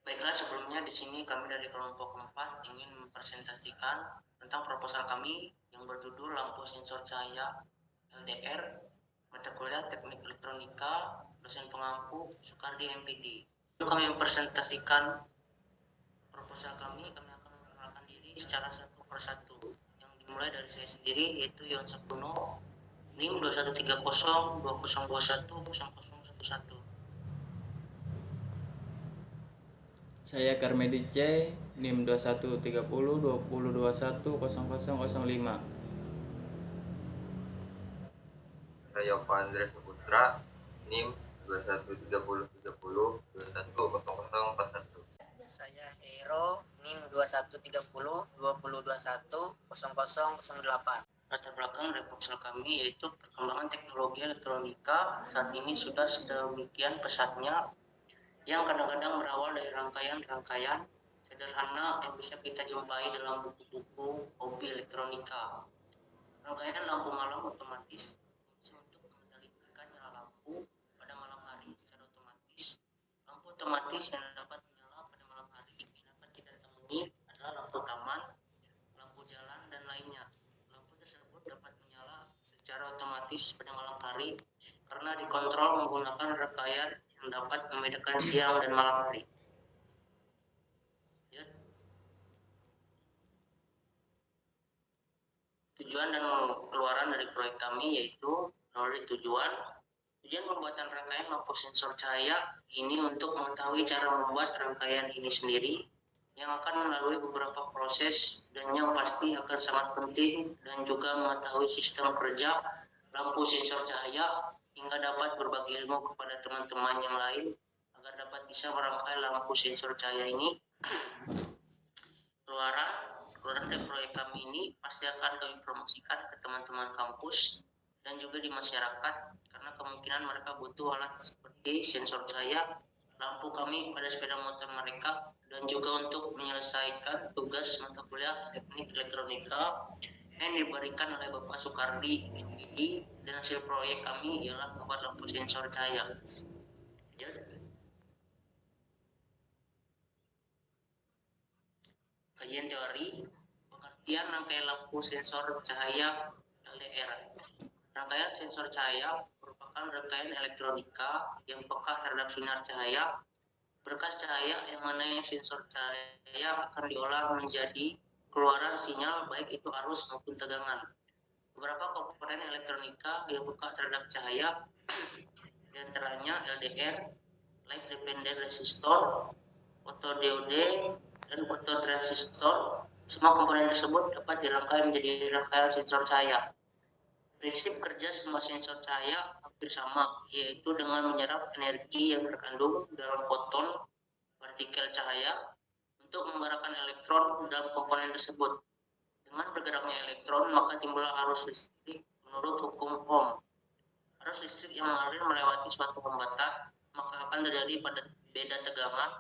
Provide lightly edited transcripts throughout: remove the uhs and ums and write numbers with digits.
Baiklah, sebelumnya di sini kami dari kelompok 4 ingin mempresentasikan tentang proposal kami yang berjudul lampu sensor cahaya LDR, mata kuliah Teknik Elektronika, dosen pengampu Soekardi MPD. Untuk kami mempresentasikan proposal kami akan mengenalkan diri secara satu persatu. Yang dimulai dari saya sendiri yaitu Yon Sapuno, NIM 2130 2021 0011. Saya Karmedi C, NIM 2130 2021 0005. Saya Andres Putra, NIM 213030 210041. Saya Hero, NIM 2130 2021 0008. Latar belakang dari proposal kami yaitu perkembangan teknologi elektronika saat ini sudah sedemikian pesatnya yang kadang-kadang berawal dari rangkaian-rangkaian sederhana yang bisa kita jumpai dalam buku-buku hobi elektronika. Rangkaian lampu malam otomatis untuk mengendalikan nyala lampu pada malam hari secara otomatis. Lampu otomatis yang dapat menyala pada malam hari yang dapat kita temui adalah lampu taman, lampu jalan, dan lainnya. Lampu tersebut dapat menyala secara otomatis pada malam hari karena dikontrol menggunakan rangkaian yang dapat membedakan siang dan malam hari. Tujuan dan keluaran dari proyek kami yaitu melalui tujuan pembuatan rangkaian lampu sensor cahaya ini untuk mengetahui cara membuat rangkaian ini sendiri yang akan melalui beberapa proses dan yang pasti akan sangat penting, dan juga mengetahui sistem kerja lampu sensor cahaya hingga dapat berbagi ilmu kepada teman-teman yang lain agar dapat bisa merangkai lampu sensor cahaya ini. Keluaran dari proyek kami ini pasti akan kami promosikan ke teman-teman kampus dan juga di masyarakat, karena kemungkinan mereka butuh alat seperti sensor cahaya, lampu kami pada sepeda motor mereka, dan juga untuk menyelesaikan tugas mata kuliah teknik elektronika yang diberikan oleh Bapak Soekardi MPD, dan hasil proyek kami ialah membuat lampu sensor cahaya. Kajian teori pengertian rangkaian lampu sensor cahaya LDR. Rangkaian sensor cahaya merupakan rangkaian elektronika yang peka terhadap sinar cahaya. Berkas cahaya yang mana sensor cahaya akan diolah menjadi keluaran sinyal baik itu arus maupun tegangan. Beberapa komponen elektronika yang peka terhadap cahaya diantaranya LDR, light dependent resistor, fotodiode, dan fototransistor. Semua komponen tersebut dapat dirangkai menjadi rangkaian sensor cahaya. Prinsip kerja semua sensor cahaya hampir sama, yaitu dengan menyerap energi yang terkandung dalam foton partikel cahaya untuk menggerakkan elektron dalam komponen tersebut. Dengan bergeraknya elektron, maka timbullah arus listrik menurut hukum Ohm. Arus listrik yang mengalir melewati suatu hambatan, maka akan terjadi pada beda tegangan.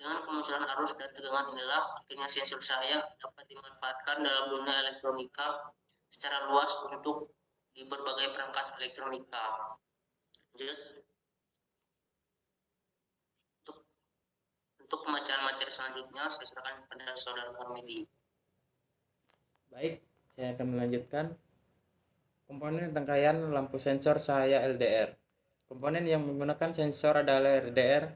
Dengan kemunculan arus dan tegangan inilah akhirnya sensor cahaya dapat dimanfaatkan dalam dunia elektronika secara luas untuk di berbagai perangkat elektronika. Untuk pembacaan materi selanjutnya saya serahkan kepada saudara Karmedi. Baik, saya akan melanjutkan komponen rangkaian lampu sensor cahaya LDR. Komponen yang menggunakan sensor adalah LDR,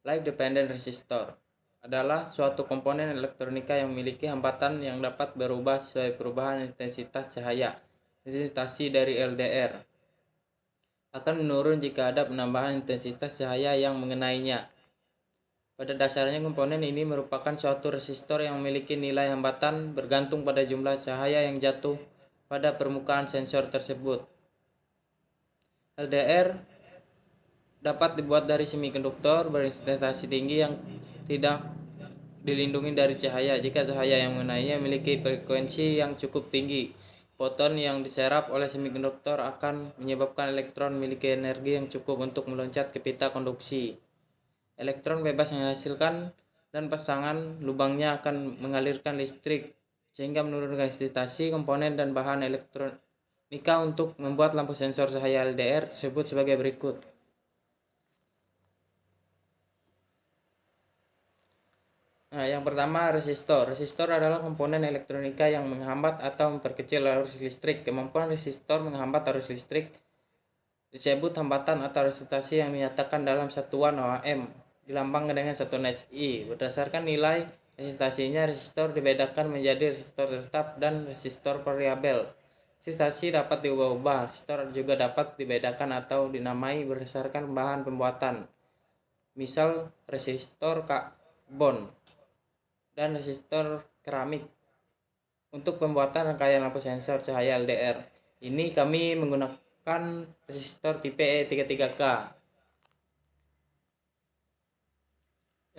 light dependent resistor. Adalah suatu komponen elektronika yang memiliki hambatan yang dapat berubah sesuai perubahan intensitas cahaya. Intensitas dari LDR akan menurun jika ada penambahan intensitas cahaya yang mengenainya. Pada dasarnya komponen ini merupakan suatu resistor yang memiliki nilai hambatan bergantung pada jumlah cahaya yang jatuh pada permukaan sensor tersebut. LDR dapat dibuat dari semikonduktor berintensitasi tinggi yang tidak dilindungi dari cahaya. Jika cahaya yang mengenainya memiliki frekuensi yang cukup tinggi, foton yang diserap oleh semikonduktor akan menyebabkan elektron memiliki energi yang cukup untuk meloncat ke pita konduksi. Elektron bebas yang dihasilkan dan pasangan lubangnya akan mengalirkan listrik sehingga menurunkan intensitasi komponen dan bahan elektronika untuk membuat lampu sensor cahaya LDR tersebut sebagai berikut. Nah, yang pertama resistor. Resistor adalah komponen elektronika yang menghambat atau memperkecil arus listrik. Kemampuan resistor menghambat arus listrik disebut hambatan atau resistasi yang dinyatakan dalam satuan ohm, dilambangkan dengan satuan SI. Berdasarkan nilai resistasinya, resistor dibedakan menjadi resistor tetap dan resistor variabel. Resistasi dapat diubah-ubah. Resistor juga dapat dibedakan atau dinamai berdasarkan bahan pembuatan. Misal resistor karbon dan resistor keramik. Untuk pembuatan rangkaian lampu sensor cahaya LDR, ini kami menggunakan resistor tipe E33K.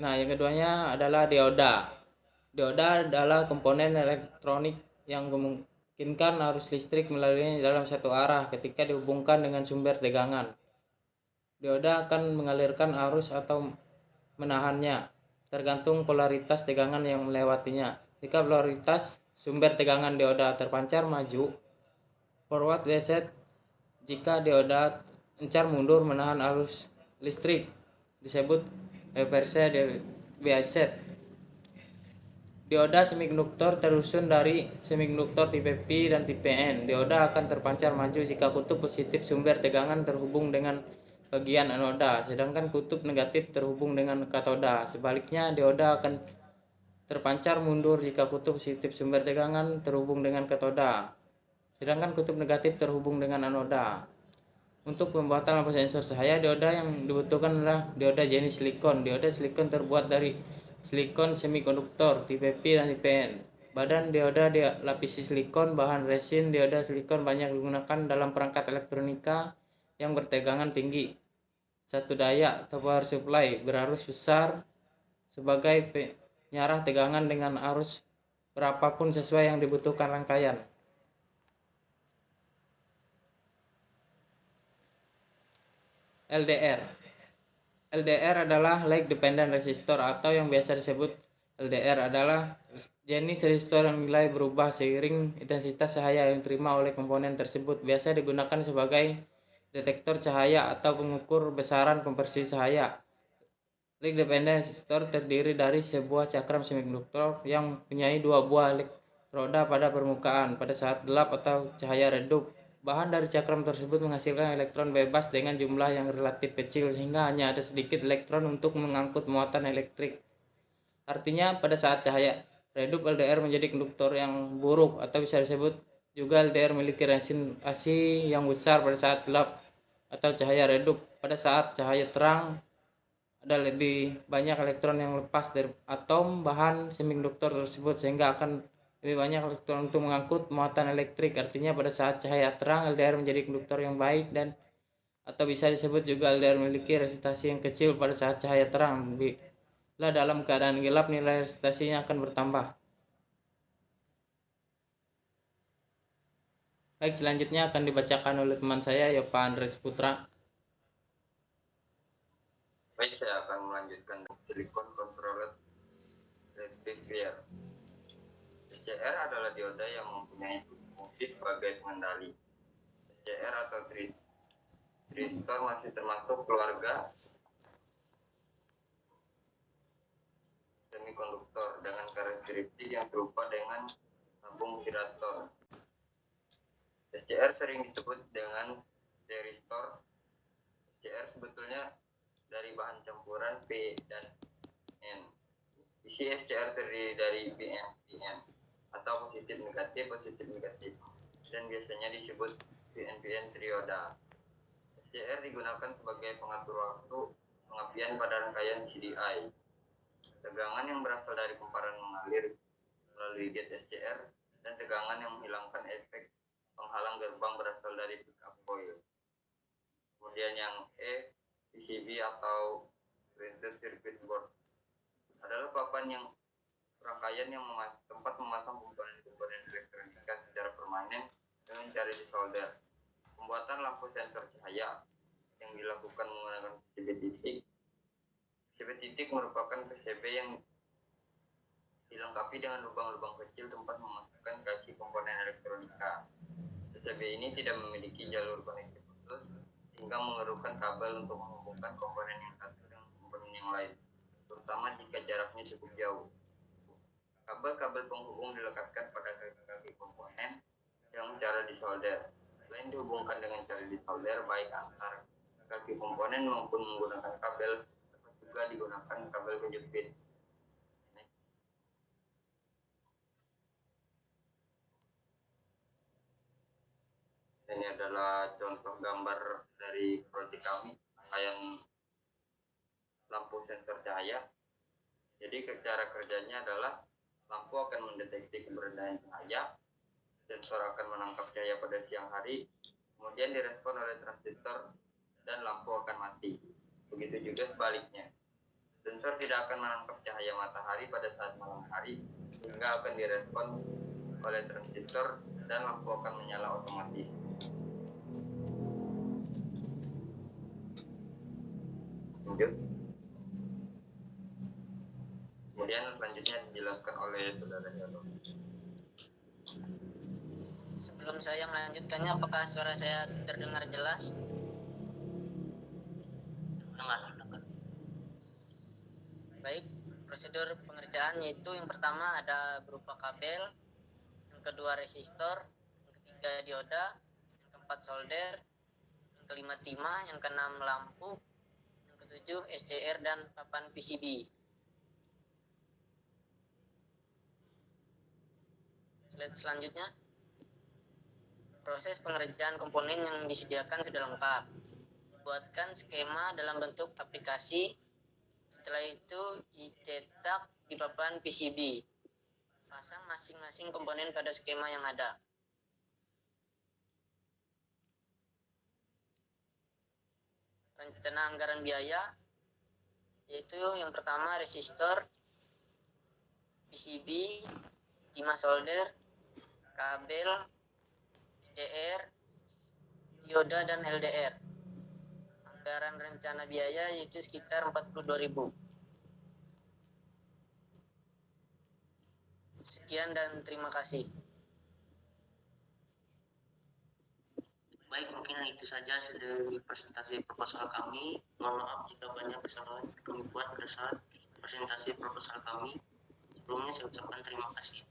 Nah, yang keduanya adalah dioda. Dioda adalah komponen elektronik yang memungkinkan arus listrik melalui dalam satu arah ketika dihubungkan dengan sumber tegangan. Dioda akan mengalirkan arus atau menahannya, tergantung polaritas tegangan yang melewatinya. Jika polaritas sumber tegangan dioda terpancar maju, forward reset. Jika dioda encar mundur menahan arus listrik, disebut reverse biased. Dioda semikonduktor tersusun dari semikonduktor tipe P dan tipe N. Dioda akan terpancar maju jika kutub positif sumber tegangan terhubung dengan bagian anoda, sedangkan kutub negatif terhubung dengan katoda. Sebaliknya, dioda akan terpancar mundur jika kutub positif sumber tegangan terhubung dengan katoda, sedangkan kutub negatif terhubung dengan anoda. Untuk pembuatan lampu sensor cahaya, dioda yang dibutuhkan adalah dioda jenis silikon. Dioda silikon terbuat dari silikon semikonduktor tipe P dan tipe N. Badan dioda dilapisi silikon. Bahan resin dioda silikon banyak digunakan dalam perangkat elektronika yang bertegangan tinggi. Satu daya atau power supply berarus besar sebagai penyarah tegangan dengan arus berapapun sesuai yang dibutuhkan rangkaian. LDR. LDR adalah Light Dependent Resistor atau yang biasa disebut LDR adalah jenis resistor yang nilai berubah seiring intensitas cahaya yang diterima oleh komponen tersebut. Biasa digunakan sebagai detektor cahaya atau pengukur besaran konversi cahaya. Light Dependent Resistor terdiri dari sebuah cakram semikonduktor yang mempunyai dua buah elektroda pada permukaan. Pada saat gelap atau cahaya redup, bahan dari cakram tersebut menghasilkan elektron bebas dengan jumlah yang relatif kecil sehingga hanya ada sedikit elektron untuk mengangkut muatan elektrik. Artinya pada saat cahaya redup, LDR menjadi konduktor yang buruk atau bisa disebut juga LDR memiliki resistasi yang besar pada saat gelap atau cahaya redup. Pada saat cahaya terang, ada lebih banyak elektron yang lepas dari atom bahan semikonduktor tersebut sehingga akan lebih banyak elektron untuk mengangkut muatan elektrik. Artinya pada saat cahaya terang, LDR menjadi konduktor yang baik dan atau bisa disebut juga LDR memiliki resistasi yang kecil pada saat cahaya terang. Bila dalam keadaan gelap, nilai resistasinya akan bertambah. Baik, selanjutnya akan dibacakan oleh teman saya, Yopa Andres Putra. Baik, saya akan melanjutkan silicon controller rectifier. SCR adalah dioda yang mempunyai fungsi sebagai pengendali. SCR atau resistor masih termasuk keluarga semikonduktor dengan karakteristik yang serupa dengan lambung girator. SCR sering disebut dengan resistor. SCR sebetulnya dari bahan campuran P dan N. Isi SCR terdiri dari PN atau positif negatif dan biasanya disebut PN trioda. SCR digunakan sebagai pengatur waktu pengapian pada rangkaian CDI. Tegangan yang berasal dari kumparan mengalir melalui gate SCR dan tegangan yang menghilangkan efek penghalang gerbang berasal dari pickup coil. Kemudian yang E, PCB atau printed circuit board adalah papan yang rangkaian yang tempat memasang komponen-komponen elektronika secara permanen dengan cara disolder. Pembuatan lampu sensor cahaya yang dilakukan menggunakan PCB titik. PCB titik merupakan PCB yang dilengkapi dengan lubang-lubang kecil tempat memasukkan kasih komponen elektronika. PCB ini tidak memiliki jalur koneksi khusus sehingga memerlukan kabel untuk menghubungkan komponen yang satu dengan komponen yang lain, terutama jika jaraknya cukup jauh. Kabel-kabel penghubung dilekatkan pada kaki-kaki komponen yang cara disolder. Selain dihubungkan dengan cara disolder baik antar kaki komponen maupun menggunakan kabel, dapat juga digunakan kabel kejepit. Ini adalah contoh gambar dari proyek kami, rangkaian lampu sensor cahaya. Jadi cara kerjanya adalah lampu akan mendeteksi keberadaan cahaya, sensor akan menangkap cahaya pada siang hari, kemudian direspon oleh transistor dan lampu akan mati. Begitu juga sebaliknya. Sensor tidak akan menangkap cahaya matahari pada saat malam hari, sehingga akan direspon oleh transistor dan lampu akan menyala otomatis. Lanjut. Kemudian selanjutnya dijelaskan oleh saudara Jalo. Sebelum saya melanjutkannya, apakah suara saya terdengar jelas? Dengar. Baik, prosedur pengerjaan yaitu yang pertama ada berupa kabel, yang kedua resistor, yang ketiga dioda, yang keempat solder, yang kelima timah, yang keenam lampu, yang ketujuh SCR dan papan PCB. Slide selanjutnya. Proses pengerjaan komponen yang disediakan sudah lengkap. Buatkan skema dalam bentuk aplikasi. Setelah itu dicetak di papan PCB. Pasang masing-masing komponen pada skema yang ada. Rencana anggaran biaya yaitu yang pertama resistor, PCB, timah solder, kabel, SCR, dioda dan LDR. Anggaran rencana biaya yaitu sekitar 42.000. Sekian dan terima kasih. Baik, mungkin itu saja dari presentasi proposal kami. Mohon maaf jika banyak kesalahan kami buat pada saat presentasi proposal kami. Sebelumnya saya ucapkan terima kasih.